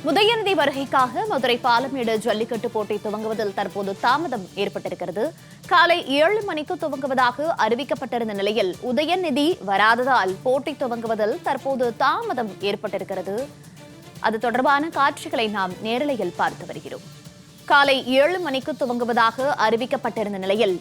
உதயநிதி வருகைக்காக மதுரை பாலமேடு ஜல்லிக்கட்டு போட்டி துவங்குவதில் தற்போது தாமதம் ஏற்பட்டிருக்கிறது. காலை 7 மணிக்கு துவங்குவதாக அறிவிக்கப்பட்டிருந்த நிலையில் உதயநிதி வராததால் போட்டி துவங்குவதில் தற்போது தாமதம் ஏற்பட்டிருக்கிறது. அது தொடர்பான காட்சிகளை நாம் நேரலையில் பார்த்து வருகிறோம். காலை 7 மணிக்கு துவங்குவதாக அறிவிக்கப்பட்டிருந்த நிலையில்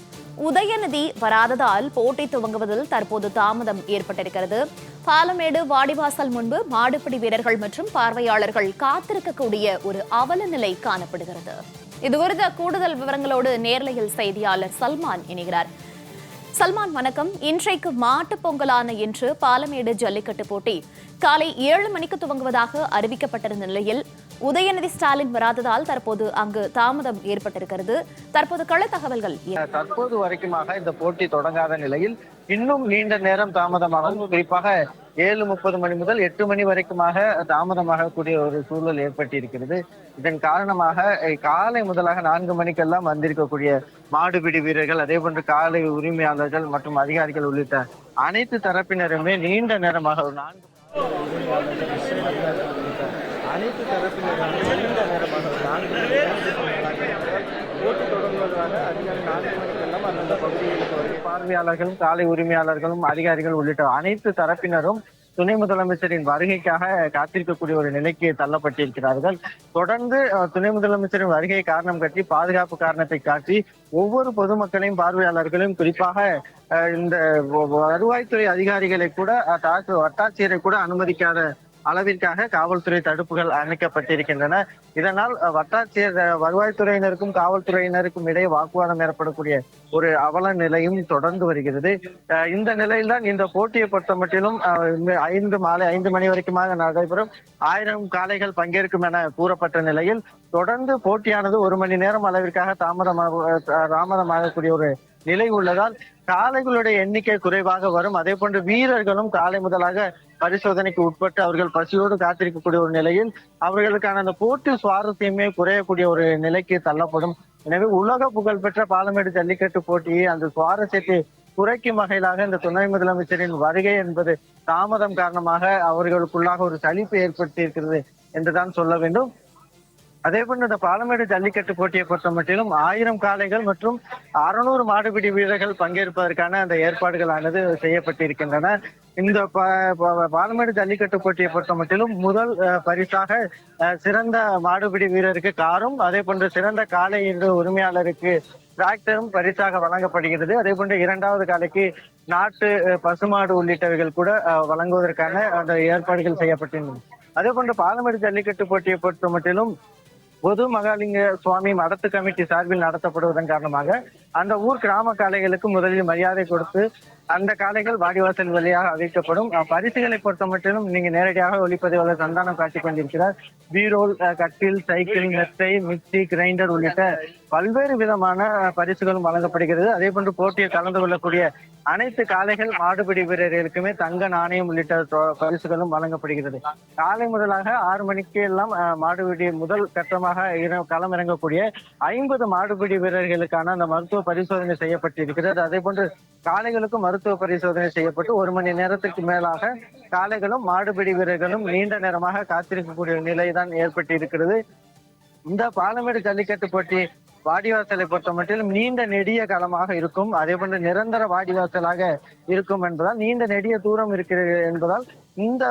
உதயநிதி வராததால் போட்டி துவங்குவதில் தற்போது தாமதம் ஏற்பட்டிருக்கிறது. பாலமேடு வாடிவாசல் முன்பு மாடுபிடி வீரர்கள் மற்றும் பார்வையாளர்கள் காத்திருக்கக்கூடிய ஒரு அவல நிலை காணப்படுகிறது. இதுகுறித்த கூடுதல் விவரங்களோடு நேரலையில் செய்தியாளர் சல்மான் இணைகிறார். சல்மான், வணக்கம். இன்றைக்கு மாட்டுப் பொங்கலான இன்று பாலமேடு ஜல்லிக்கட்டு போட்டி காலை 7 மணிக்கு துவங்குவதாக அறிவிக்கப்பட்டிருந்த நிலையில் உதயநிதி ஸ்டாலின் வராததால் தற்போது அங்கு தாமதம் ஏற்பட்டிருக்கிறது. தற்போது கள தகவல்கள் தற்போது வரைக்குமாக இந்த போட்டி தொடங்காத நிலையில் இன்னும் நீண்ட நேரம் தாமதமாகவும், குறிப்பாக 7:30 மணி முதல் 8 மணி வரைக்குமாக தாமதமாக கூடிய ஒரு சூழல் ஏற்பட்டிருக்கிறது. இதன் காரணமாக காலை முதலாக 4 மணிக்கெல்லாம் வந்திருக்கக்கூடிய மாடுபிடி வீரர்கள், அதே போன்று காலை உரிமையாளர்கள் மற்றும் அதிகாரிகள் உள்ளிட்ட அனைத்து தரப்பினருமே நீண்ட நேரமாக ஒரு 4 அனைத்து தரப்பினரும் நீண்ட நேரமாக போட்டி தொடங்குவதாக அதிகாரி 4 மணிக்கெல்லாம் அந்தந்த பகுதிகளுக்கு வருகை பார்வையாளர்களும் காலை உரிமையாளர்களும் அதிகாரிகள் உள்ளிட்ட அனைத்து தரப்பினரும் துணை முதலமைச்சரின் வருகைக்காக காத்திருக்கக்கூடிய ஒரு நிலைக்கு தள்ளப்பட்டிருக்கிறார்கள். தொடர்ந்து துணை முதலமைச்சரின் வருகையை காரணம் காட்டி, பாதுகாப்பு காரணத்தை காட்டி ஒவ்வொரு பொதுமக்களையும் பார்வையாளர்களையும், குறிப்பாக இந்த வருவாய்த்துறை அதிகாரிகளை கூட, வட்டாட்சியரை கூட அனுமதிக்காத அளவிற்காக காவல்துறை தடுப்புகள் அமைக்கப்பட்டிருக்கின்றன. இதனால் வட்டாட்சியர், வருவாய்த்துறையினருக்கும் காவல்துறையினருக்கும் இடையே வாக்குவாதம் ஏற்படக்கூடிய ஒரு அவல நிலையும் தொடர்ந்து வருகிறது. இந்த நிலையில்தான் இந்த போட்டியை பொறுத்த மட்டிலும் மாலை 5 மணி வரைக்குமாக நடைபெறும். 1000 காளைகள் பங்கேற்கும் என கூறப்பட்ட நிலையில் தொடர்ந்து போட்டியானது 1 மணி நேரம் அளவிற்காக தாமதமாகக்கூடிய ஒரு நிலை உள்ளதால் காளைகளுடைய எண்ணிக்கை குறைவாக வரும். அதே போன்று வீரர்களும் காலை முதலாக பரிசோதனைக்கு உட்பட்டு அவர்கள் பசியோடு காத்திருக்கக்கூடிய ஒரு நிலையில் அவர்களுக்கான அந்த போட்டி சுவாரஸ்யமே குறையக்கூடிய ஒரு நிலைக்கு தள்ளப்படும். எனவே உலக புகழ்பெற்ற பாலமேடு ஜல்லிக்கட்டு போட்டியை அந்த சுவாரஸ்யத்தை குறைக்கும் வகையிலாக இந்த துணை முதலமைச்சரின் வருகை என்பது தாமதம் காரணமாக அவர்களுக்குள்ளாக ஒரு சலிப்பு ஏற்படுத்தி இருக்கிறது என்றுதான் சொல்ல வேண்டும். அதே போன்று இந்த பாலமேடு ஜல்லிக்கட்டு போட்டியை பொறுத்த மட்டிலும் 1000 காளைகள் மற்றும் 600 மாடுபிடி வீரர்கள் பங்கேற்பதற்கான அந்த ஏற்பாடுகளானது செய்யப்பட்டிருக்கின்றன. இந்த பாலமேடு ஜல்லிக்கட்டு போட்டியை பொறுத்த மட்டிலும் முதல் பரிசாக சிறந்த மாடுபிடி வீரருக்கு காரும், அதே போன்று சிறந்த காளை என்ற உரிமையாளருக்கு டிராக்டரும் பரிசாக வழங்கப்படுகிறது. அதே போன்று 2வது காளைக்கு நாட்டு பசுமாடு உள்ளிட்டவைகள் கூட வழங்குவதற்கான அந்த ஏற்பாடுகள் செய்யப்பட்டிருந்தன. அதே போன்று பாலமேடு ஜல்லிக்கட்டு போட்டியை பொறுத்த மட்டிலும் பொது மகாலிங்க சுவாமி மடத்து கமிட்டி சார்பில் நடத்தப்படுவதன் காரணமாக அந்த ஊர் கிராம காளைகளுக்கு முதலில் மரியாதை கொடுத்து அந்த காளைகள் வாடிவாசல் வழியாக அறிவிக்கப்படும். பரிசுகளை பொறுத்த மட்டிலும் நீங்க நேரடியாக ஒளிப்பதிவாளர் சந்தானம் காட்டிக் கொண்டிருக்கிறார். பீரோல், கட்டில், சைக்கிள், மெத்தை, மிக்சி, கிரைண்டர் உள்ளிட்ட பல்வேறு விதமான பரிசுகளும் வழங்கப்படுகிறது. அதே போன்று போட்டியில் கலந்து கொள்ளக்கூடிய அனைத்து காளைகள் மாடுபிடி வீரர்களுக்குமே தங்க நாணயம் உள்ளிட்ட பரிசுகளும் வழங்கப்படுகிறது. காலை முதலாக 6 மணிக்கு எல்லாம் மாடுபிடி முதல் கட்டமாக களம் இறங்கக்கூடிய 50 மாடுபிடி வீரர்களுக்கான அந்த மருத்துவ பரிசோதனை செய்யப்பட்டிருக்கிறது. அதே போன்று காளைகளுக்கும் மருத்துவ பரிசோதனை செய்யப்பட்டு 1 மணி நேரத்துக்கு மேலாக காளைகளும் மாடுபிடி வீரர்களும் நீண்ட நேரமாக காத்திருக்கக்கூடிய நிலைதான் ஏற்பட்டிருக்கிறது. இந்த பாலமேடு ஜல்லிக்கட்டு போட்டி வாடிவாசலை பொறுத்த மட்டிலும் நீண்ட நெடிய காலமாக இருக்கும். அதே போன்று நிரந்தர வாடிவாசலாக இருக்கும் என்பதால், நீண்ட நெடிய தூரம் இருக்கிறது என்பதால் இந்த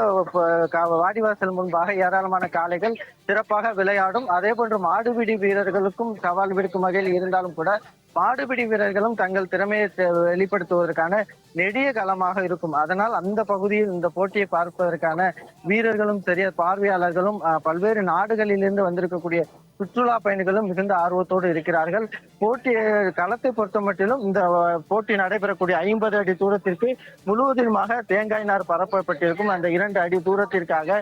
வாடிவாசல் முன்பாக ஏராளமான காளைகள் சிறப்பாக விளையாடும். அதே போன்று மாடுபிடி வீரர்களுக்கும் சவால் விடுக்கும் வகையில் இருந்தாலும் கூட மாடுபிடி வீரர்களும் தங்கள் திறமையை வெளிப்படுத்துவதற்கான நெடிய களமாக இருக்கும். அதனால் அந்த பகுதியில் இந்த போட்டியை பார்ப்பதற்கான வீரர்களும் சரி, பார்வையாளர்களும் பல்வேறு நாடுகளிலிருந்து வந்திருக்கக்கூடிய சுற்றுலா பயணிகளும் மிகுந்த ஆர்வத்தோடு இருக்கிறார்கள். போட்டி களத்தை பொறுத்த மட்டிலும் இந்த போட்டி நடைபெறக்கூடிய 50 அடி தூரத்திற்கு முழுவதுமாக தேங்காய் நார் பரப்பப்பட்டிருக்கும். அந்த 2 அடி தூரத்திற்காக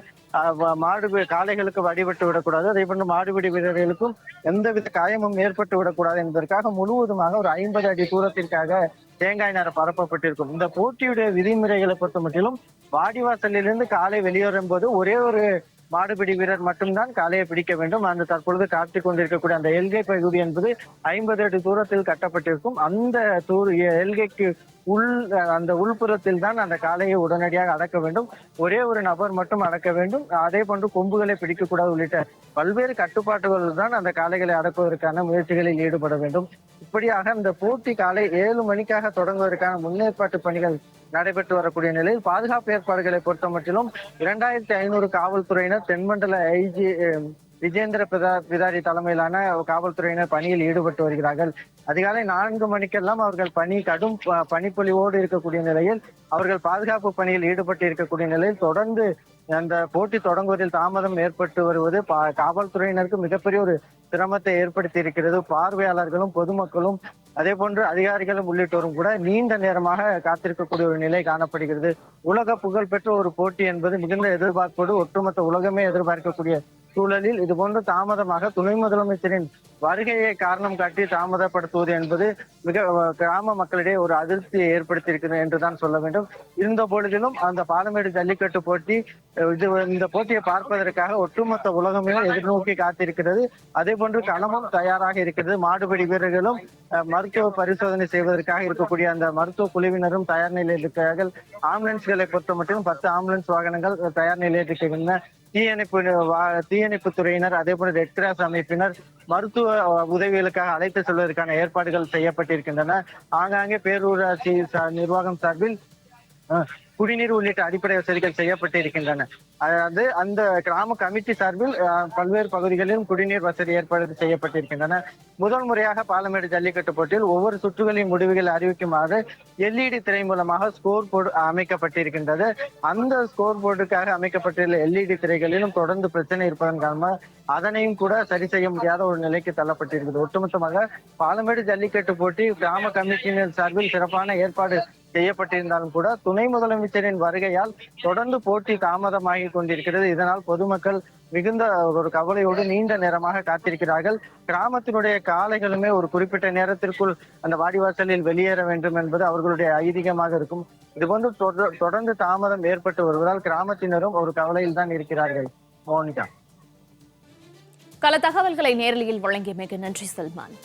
காளைகளுக்கு வடிபட்டு விடக்கூடாது, அதே போன்று மாடுபிடி வீரர்களுக்கும் எந்தவித காயமும் ஏற்பட்டு விடக்கூடாது என்பதற்காக முழுவதுமாக ஒரு 50 அடி தூரத்திற்காக தேங்காய் நார் பரப்பப்பட்டிருக்கும். இந்த போட்டியுடைய விதிமுறைகளை பொறுத்த மட்டிலும் வாடிவாசலிலிருந்து காளை வெளியேறும் போது ஒரே ஒரு மாடுபிடி வீரர் மட்டும்தான் காளையை பிடிக்க வேண்டும். அந்த தற்பொழுது காத்துக் கொண்டிருக்கக்கூடிய அந்த எல்கை பகுதி என்பது 50 அடி தூரத்தில் கட்டப்பட்டிருக்கும். அந்த எல்கைக்கு உள் அந்த உள்புறத்தில் தான் அந்த காளையை உடனடியாக அடக்க வேண்டும். ஒரே ஒரு நபர் மட்டும் அடக்க வேண்டும். அதே போன்று கொம்புகளை பிடிக்கக்கூடாது உள்ளிட்ட பல்வேறு கட்டுப்பாடுகள் தான் அந்த காளைகளை அடக்குவதற்கான முயற்சிகளில் ஈடுபட வேண்டும். இப்படியாக இந்த போட்டி காலை 7 மணிக்காக தொடங்குவதற்கான முன்னேற்பாட்டு பணிகள் நடைபெற்று வரக்கூடிய நிலையில் பாதுகாப்பு ஏற்பாடுகளை பொறுத்த மட்டிலும் 2500 காவல்துறையினர் தென்மண்டல ஐஜி விஜேந்திர பிதாரி தலைமையிலான காவல்துறையினர் பணியில் ஈடுபட்டு வருகிறார்கள். அதிகாலை 4 மணிக்கெல்லாம் அவர்கள் கடும் பனிப்பொழிவோடு இருக்கக்கூடிய நிலையில் அவர்கள் பாதுகாப்பு பணியில் ஈடுபட்டு இருக்கக்கூடிய நிலையில் தொடர்ந்து அந்த போட்டி தொடங்குவதில் தாமதம் ஏற்பட்டு வருவது காவல்துறையினருக்கு மிகப்பெரிய ஒரு சிரமத்தை ஏற்படுத்தி இருக்கிறது. பார்வையாளர்களும் பொதுமக்களும் அதே போன்று அதிகாரிகளும் உள்ளிட்டோரும் கூட நீண்ட நேரமாக காத்திருக்கக்கூடிய ஒரு நிலை காணப்படுகிறது. உலக புகழ்பெற்ற ஒரு போட்டி என்பது மிகுந்த எதிர்பார்ப்போடு ஒட்டுமொத்த உலகமே எதிர்பார்க்கக்கூடிய சூழலில் இது போன்று தாமதமாக துணை முதலமைச்சரின் வருகையை காரணம் காட்டி தாமதப்படுத்துவது என்பது கிராம மக்களிடையே ஒரு அதிருப்தியை ஏற்படுத்தியிருக்கிறது என்றுதான் சொல்ல வேண்டும். இருந்த பொழுதிலும் அந்த பாலமேடு ஜல்லிக்கட்டு போட்டி இந்த போட்டியை பார்ப்பதற்காக ஒட்டுமொத்த உலகமே எதிர்நோக்கி காத்திருக்கிறது. அதே போன்று களமும் தயாராக இருக்கிறது. மாடுபிடி வீரர்களும் மருத்துவ பரிசோதனை செய்வதற்காக இருக்கக்கூடிய அந்த மருத்துவ குழுவினரும் தயார் நிலையில் இருக்கிறார்கள். ஆம்புலன்ஸ்களை பொறுத்த மட்டும் 10 ஆம்புலன்ஸ் வாகனங்கள் தயார் நிலையில் இருக்கின்றன. தீயணைப்பு துறையினர் அதே போல ரெட் கிராஸ் அமைப்பினர் மருத்துவ உதவிகளுக்காக அழைத்து செல்வதற்கான ஏற்பாடுகள் செய்யப்பட்டிருக்கின்றன. ஆங்காங்கே பேரூராட்சி நிர்வாகம் சார்பில் குடிநீர் உள்ளிட்ட அடிப்படை வசதிகள் செய்யப்பட்டிருக்கின்றன. அதாவது அந்த கிராம கமிட்டி சார்பில் பல்வேறு பகுதிகளிலும் குடிநீர் வசதி ஏற்பாடு செய்யப்பட்டிருக்கின்றன. முதல் முறையாக பாலமேடு ஜல்லிக்கட்டு போட்டியில் ஒவ்வொரு சுற்றுகளின் முடிவுகளை அறிவிக்குமாறு LED திரை மூலமாக ஸ்கோர் போர்டு அமைக்கப்பட்டிருக்கின்றது. அந்த ஸ்கோர் போர்டுக்காக அமைக்கப்பட்டுள்ள LED திரைகளிலும் தொடர்ந்து பிரச்சனை இருப்பதன் காரணமாக அதனையும் கூட சரி செய்ய முடியாத ஒரு நிலைக்கு தள்ளப்பட்டிருக்கிறது. ஒட்டுமொத்தமாக பாலமேடு ஜல்லிக்கட்டு போட்டி கிராம கமிட்டியினர் சார்பில் சிறப்பான ஏற்பாடு செய்யப்பட்டிருந்தாலும் கூட துணை முதலமைச்சரின் வருகையால் தொடர்ந்து போட்டி தாமதமாகி கொண்டிருக்கிறது. இதனால் பொதுமக்கள் மிகுந்த ஒரு கவலையோடு நீண்ட நேரமாக காத்திருக்கிறார்கள். கிராமத்தினுடைய காளைகளுமே ஒரு குறிப்பிட்ட நேரத்திற்குள் அந்த வாடிவாசலில் வெளியேற வேண்டும் என்பது அவர்களுடைய ஐதீகமாக இருக்கும். இதுபோன்று தொடர்ந்து தாமதம் ஏற்பட்டு வருவதால் கிராமத்தினரும் ஒரு கவலையில் தான் இருக்கிறார்கள். மோனிகா, கள தகவல்களை நேரலையில் வழங்கியமைக்கு நன்றி சல்மான்.